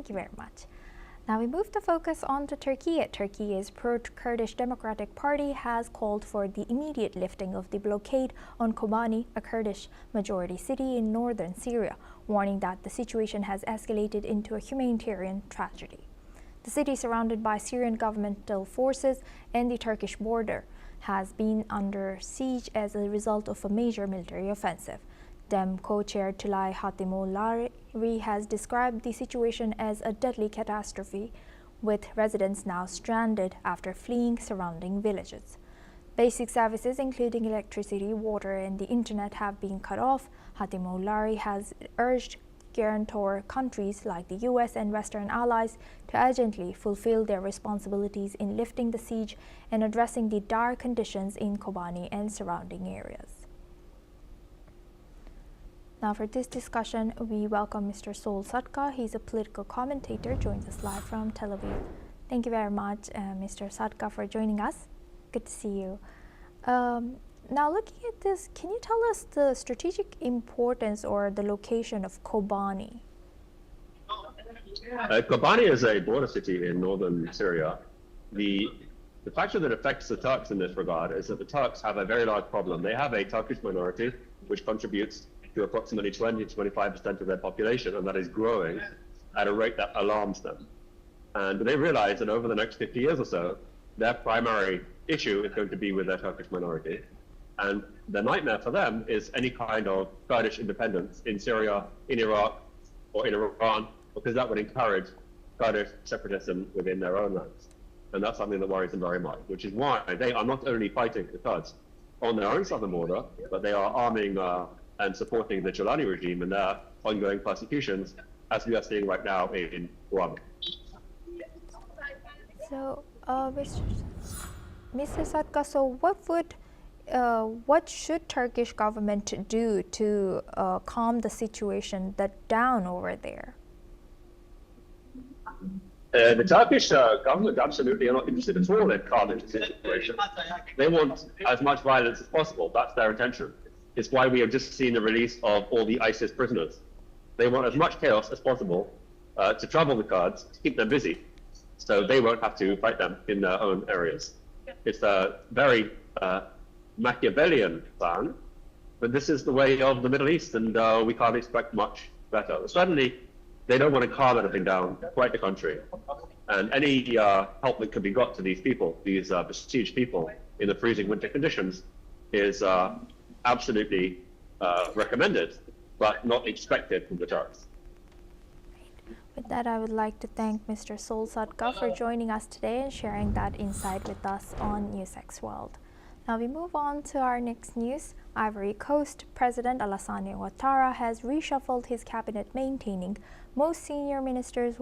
Thank you very much. Now we move the focus on to Turkey. Turkey's Pro-Kurdish Democratic Party has called for the immediate lifting of the blockade on Kobani, a Kurdish-majority city in northern Syria, warning that the situation has escalated into a humanitarian tragedy. The city, surrounded by Syrian governmental forces and the Turkish border, has been under siege as a result of a major military offensive. Dem co-chair Tülay Hatimoğulları has described the situation as a deadly catastrophe, with residents now stranded after fleeing surrounding villages. Basic services, including electricity, water, and the internet, have been cut off. Hatimoğulları has urged guarantor countries like the US and Western allies to urgently fulfill their responsibilities in lifting the siege and addressing the dire conditions in Kobani and surrounding areas. Now for this discussion, we welcome Mr. Sol Sadka. He's a political commentator, joins us live from Tel Aviv. Thank you very much, Mr. Sadka, for joining us. Good to see you. Now looking at this, can you tell us the strategic importance or the location of Kobani? Kobani is a border city in northern Syria. The factor that affects the Turks in this regard is that the Turks have a very large problem. They have a Turkish minority, which contributes to approximately 20 to 25% of their population, and that is growing at a rate that alarms them. And they realize that over the next 50 years or so, their primary issue is going to be with their Turkish minority. And the nightmare for them is any kind of Kurdish independence in Syria, in Iraq, or in Iran, because that would encourage Kurdish separatism within their own lands. And that's something that worries them very much, which is why they are not only fighting the Kurds on their own southern border, but they are arming and supporting the Jilani regime in their ongoing persecutions, as we are seeing right now in Guam. So, Mr. Sadka, so what should Turkish government do to calm the situation down over there? The Turkish government absolutely are not interested at all in calming the situation. They want as much violence as possible. That's their intention. It's why we have just seen the release of all the ISIS prisoners. They want as much chaos as possible to trouble the Kurds, to keep them busy, so they won't have to fight them in their own areas. It's a very Machiavellian plan, but this is the way of the Middle East, and we can't expect much better. Certainly, they don't want to calm anything down, quite the contrary. And any help that can be got to these people, these besieged people in the freezing winter conditions, is absolutely recommended, but not expected from the Turks. With that, I would like to thank Mr. Sol Sadka for joining us today and sharing that insight with us on NewsX World. Now we move on to our next news. Ivory Coast President Alassane Ouattara has reshuffled his cabinet, maintaining most senior ministers